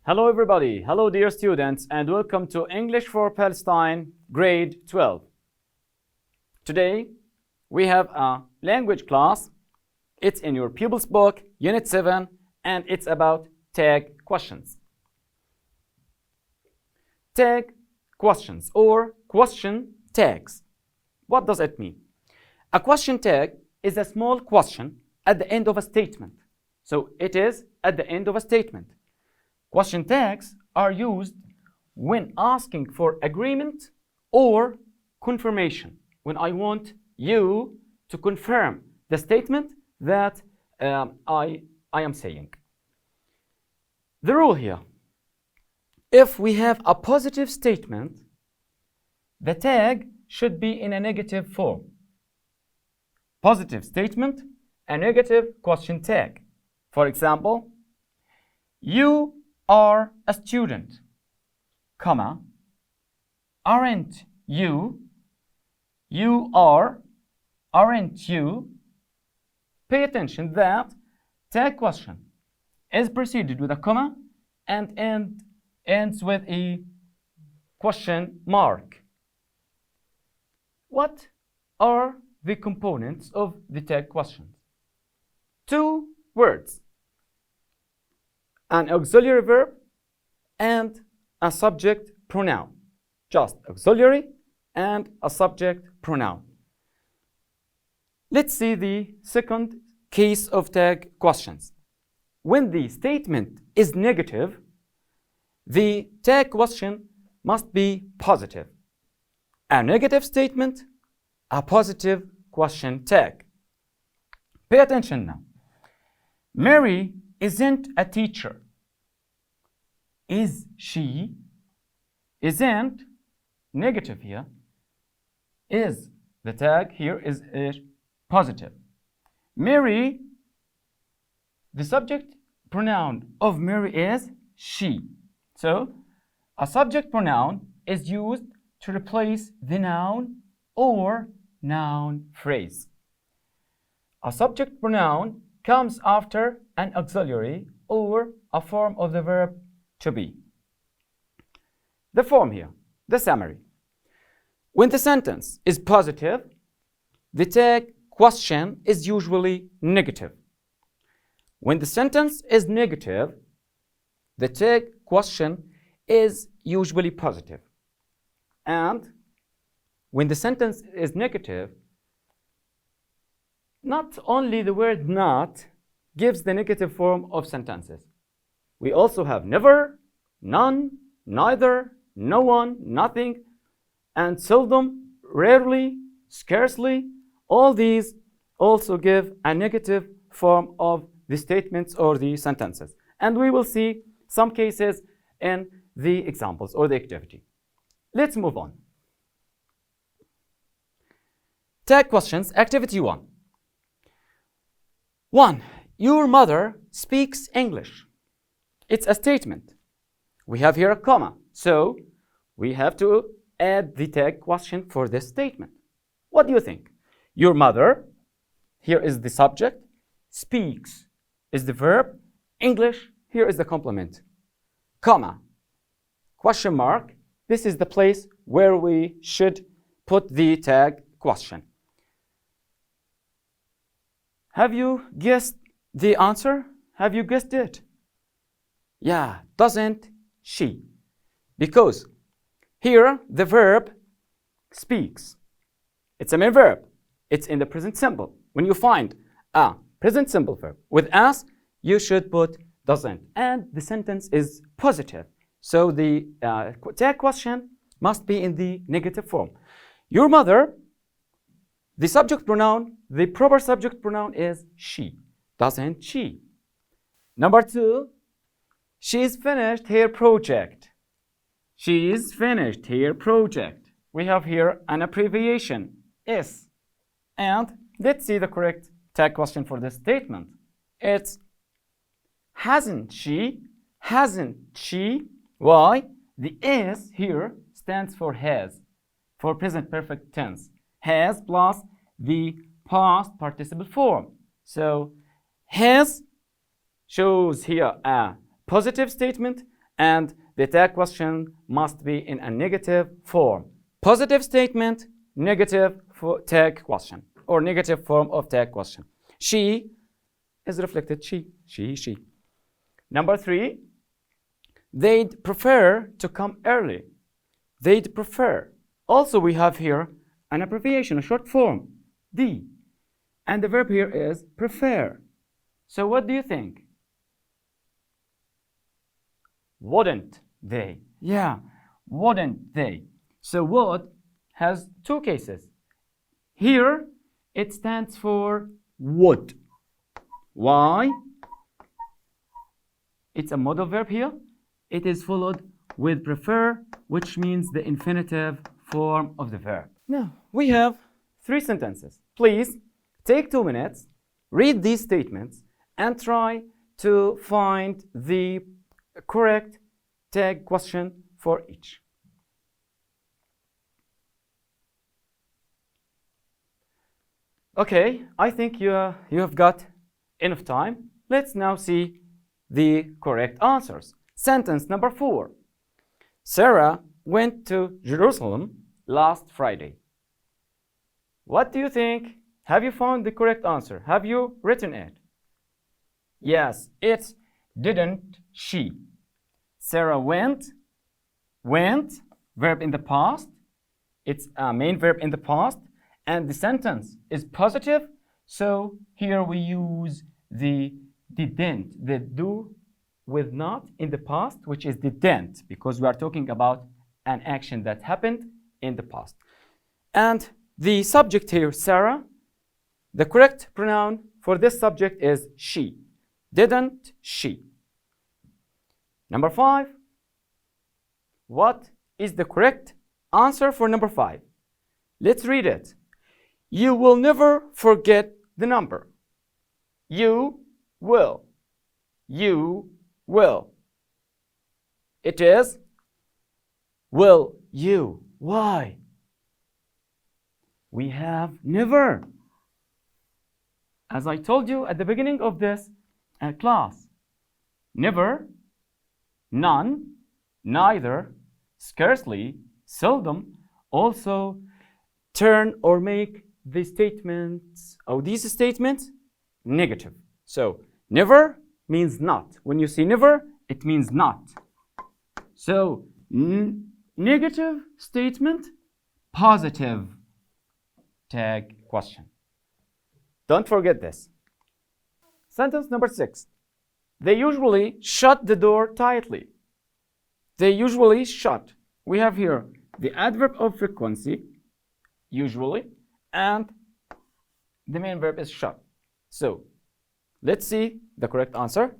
Hello everybody, hello dear students, and welcome to English for Palestine, grade 12. Today we have a language class. It's in your pupils book, unit 7, and it's about tag questions. Tag questions or question tags. What does it mean? A question tag is a small question at the end of a statement. So it is at the end of a statement. Question tags are used when asking for agreement or confirmation, when I want you to confirm the statement that I am saying. The rule here, if we have a positive statement, the tag should be in a negative form. Positive statement, a negative question tag. For example, you are a student, comma, aren't you, you are, aren't you. Pay attention that tag question is preceded with a comma and ends with a question mark. What are the components of the tag questions? Two words. An auxiliary verb and a subject pronoun. Just auxiliary and a subject pronoun. Let's see the second case of tag questions. When the statement is negative, the tag question must be positive. A negative statement, a positive question tag. Pay attention now. Mary isn't a teacher. Is she? Isn't, negative here. Is, the tag here is positive. Mary, the subject pronoun of Mary is she. So, a subject pronoun is used to replace the noun or noun phrase. A subject pronoun comes after an auxiliary or a form of the verb to be. The form here, the summary. When the sentence is positive, the tag question is usually negative. When the sentence is negative, the tag question is usually positive. And when the sentence is negative, not only the word not gives the negative form of sentences. We also have never, none, neither, no one, nothing, and seldom, rarely, scarcely. All these also give a negative form of the statements or the sentences. And we will see some cases in the examples or the activity. Let's move on. Tag questions, activity 1. 1. Your mother speaks English. It's a statement. We have here a comma, so we have to add the tag question for this statement. What do you think? Your mother, here is the subject, speaks is the verb, English, here is the complement. Comma, question mark, this is the place where we should put the tag question. Have you guessed the answer? Have you guessed it? Yeah, doesn't she? Because here the verb speaks. It's a main verb. It's in the present simple. When you find a present simple verb with as, you should put doesn't. And the sentence is positive. So the tag question must be in the negative form. Your mother, the subject pronoun, the proper subject pronoun is she. Doesn't she? Number 2, she's finished her project. She's finished her project. We have here an abbreviation, S. And let's see the correct tag question for this statement. It's hasn't she? Hasn't she? Why? The S here stands for has, for present perfect tense. Has plus the past participle form. So has shows here a positive statement and the tag question must be in a negative form. Positive statement, negative tag question, or negative form of tag question. She is reflected she. Number 3, they'd prefer to come early. They'd prefer. Also, we have here an abbreviation, a short form, D. And the verb here is prefer. So what do you think? Wouldn't they? Yeah, wouldn't they? So would has 2 cases. Here, it stands for would. Why? It's a modal verb here. It is followed with prefer, which means the infinitive form of the verb. Now, we have 3 sentences. Please take 2 minutes, read these statements, and try to find the correct tag question for each. Okay, I think you have got enough time. Let's now see the correct answers. Sentence number 4. Sarah went to Jerusalem last Friday. What do you think? Have you found the correct answer? Have you written it? Yes, it's didn't she. Sarah went, verb in the past. It's a main verb in the past, and the sentence is positive, so here we use the didn't, the do with not in the past, which is didn't, because we are talking about an action that happened in the past. And the subject here, Sarah, the correct pronoun for this subject is she. Didn't she? Number 5. What is the correct answer for number 5? Let's read it. You will never forget the number. You will. You will. It is will you. Why? We have never. As I told you at the beginning of this class, never, none, neither, scarcely, seldom, also turn or make the statements, or these statements, negative. So never means not. When you see never, it means not. So negative statement, positive tag question. Don't forget this. Sentence number 6. They usually shut the door tightly. They usually shut. We have here the adverb of frequency, usually, and the main verb is shut. So let's see the correct answer.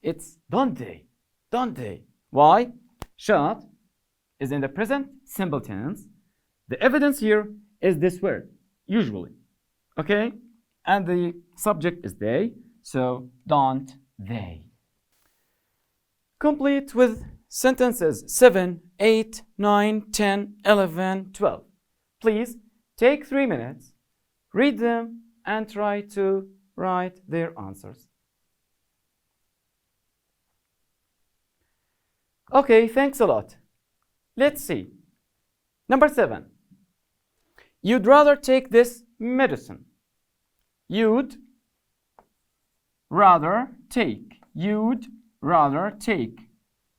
It's don't they. Don't they. Why? Shut is in the present simple tense. The evidence here is this word, usually. Okay? And the subject is they, so don't they. Complete with sentences 7, 8, 9, 10, 11, 12. Please take 3 minutes, read them, and try to write their answers. Okay, thanks a lot. Let's see. Number 7. You'd rather take this medicine. You'd rather take. You'd rather take.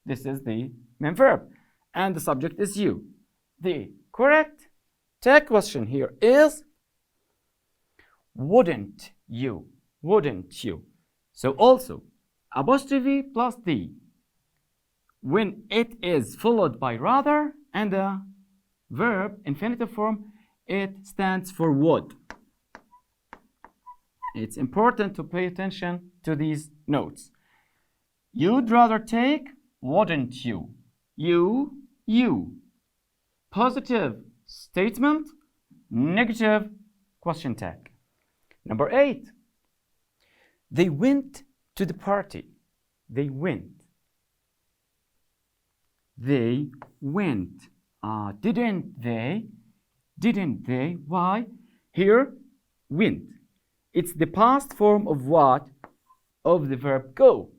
This is the main verb, and the subject is you. The correct tag question here is wouldn't you? Wouldn't you? So also apostrophe plus the. When it is followed by rather and the verb infinitive form, it stands for would. It's important to pay attention to these notes. You'd rather take, wouldn't you? You. Positive statement, negative question tag. Number 8. They went to the party. They went. They went. Didn't they? Didn't they? Why? Here, went. It's the past form of what? Of the verb go.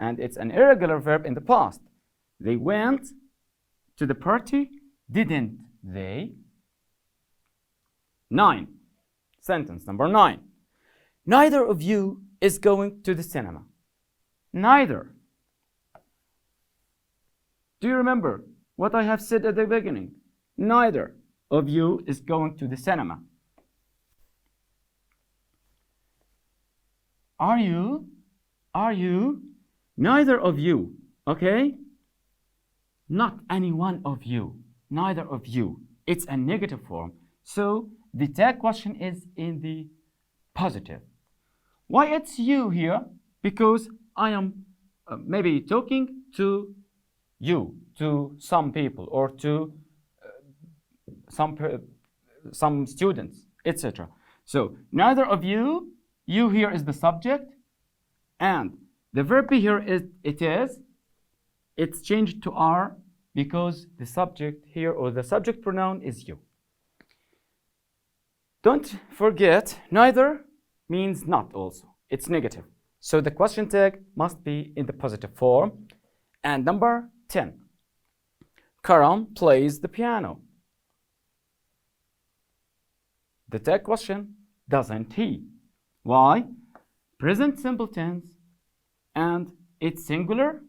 and it's an irregular verb in the past. They went to the party, didn't they? 9. Sentence number 9. Neither of you is going to the cinema. Neither. Do you remember what I have said at the beginning? Neither of you is going to the cinema. Are you? Are you? Neither of you. Okay? Not any one of you. Neither of you. It's a negative form. So the tag question is in the positive. Why it's you here? Because I am maybe talking to you, to some people, or to some students, etc. So neither of you. You here is the subject, and the verb here is it's changed to are because the subject here, or the subject pronoun, is you. Don't forget, neither means not also. It's negative. So the question tag must be in the positive form. And number 10. Karam plays the piano. The tag question, doesn't he? Why? Present simple tense, and it's singular.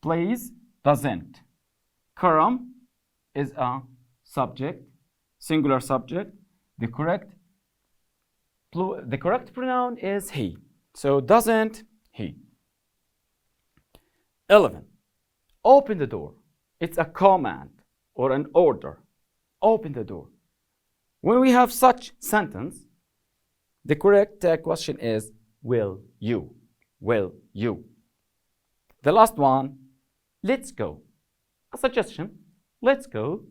Plays, doesn't. Karam is a subject, singular subject. The correct pronoun is he. So doesn't he. 11. Open the door. It's a command or an order. Open the door. When we have such sentence, the correct tag question is will you? Will you? The last one, let's go. A suggestion, let's go.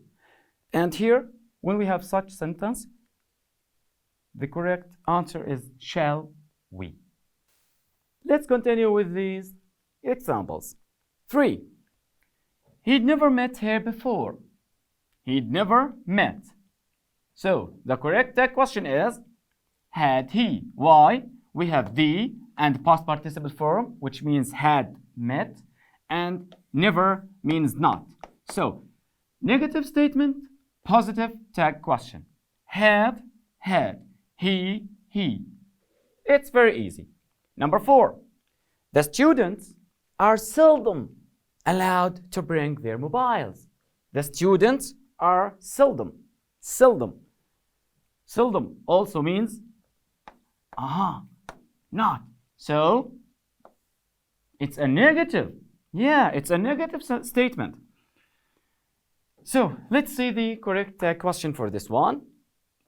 And here, when we have such sentence, the correct answer is shall we. Let's continue with these examples. 3. He'd never met her before. He'd never met. So the correct tag question is had he. Why? We have the and past participle form, which means had met, and never means not. So negative statement, positive tag question. Have, had. He. It's very easy. Number 4. The students are seldom allowed to bring their mobiles. The students are seldom. Seldom also means not. So it's a negative. Yeah, it's a negative statement. So let's see the correct question for this one.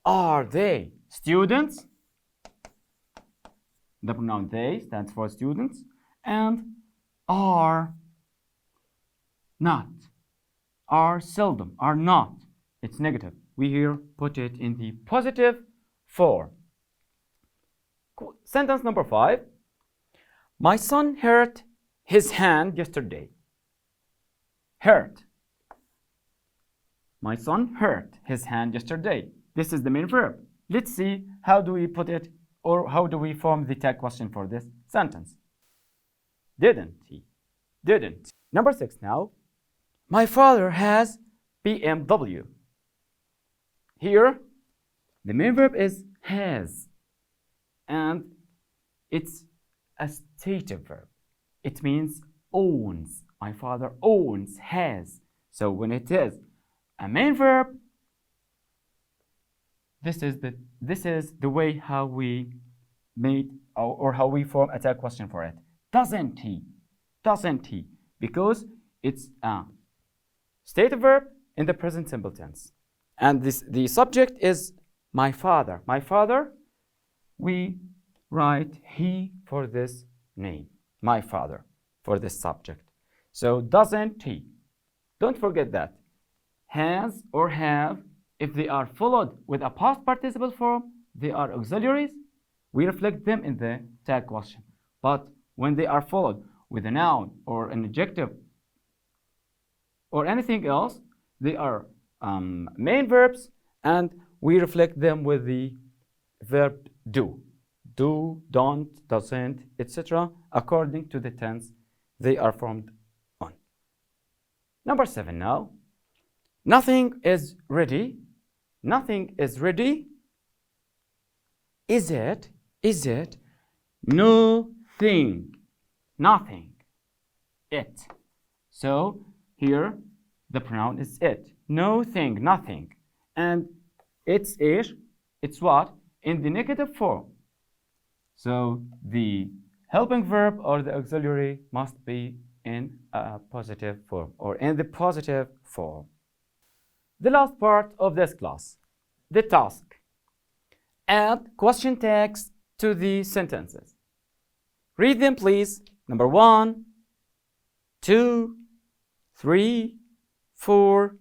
Are they students? The pronoun they stands for students. And are not. Are seldom. Are not. It's negative. We here put it in the positive form. Sentence number 5. My son hurt his hand yesterday. Hurt. My son hurt his hand yesterday. This is the main verb. Let's see how do we put it, or how do we form the tag question for this sentence. Didn't he? Didn't. Number 6 now. My father has BMW. Here, the main verb is has, and it's a stative verb. It means owns. My father owns, has. So when it is a main verb, this is the way how we made or how we form a tag question for it. Doesn't he? Doesn't he? Because it's a stative verb in the present simple tense. And the subject is my father. My father, we write he for this name. My father for this subject. So doesn't he? Don't forget that. Has or have, if they are followed with a past participle form, they are auxiliaries. We reflect them in the tag question. But when they are followed with a noun or an adjective or anything else, they are main verbs, and we reflect them with the verb do. Do, don't, doesn't, etc. according to the tense they are formed on. Number 7 now. Nothing is ready. Nothing is ready. Is it? Is it? No thing. Nothing. It. So here the pronoun is it. No thing, nothing. And it's إيش? It's what? In the negative form. So the helping verb or the auxiliary must be in a positive form or in the positive form. The last part of this class, the task. Add question tags to the sentences. Read them, please. Number 1, 2, 3, 4,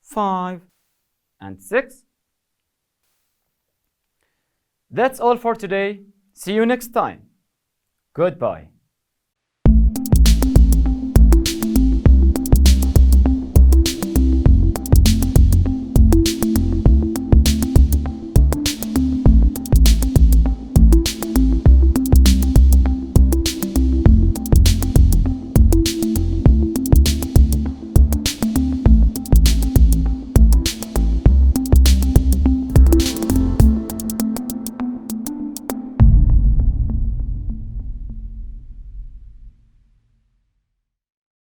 5, and 6. That's all for today. See you next time. Goodbye.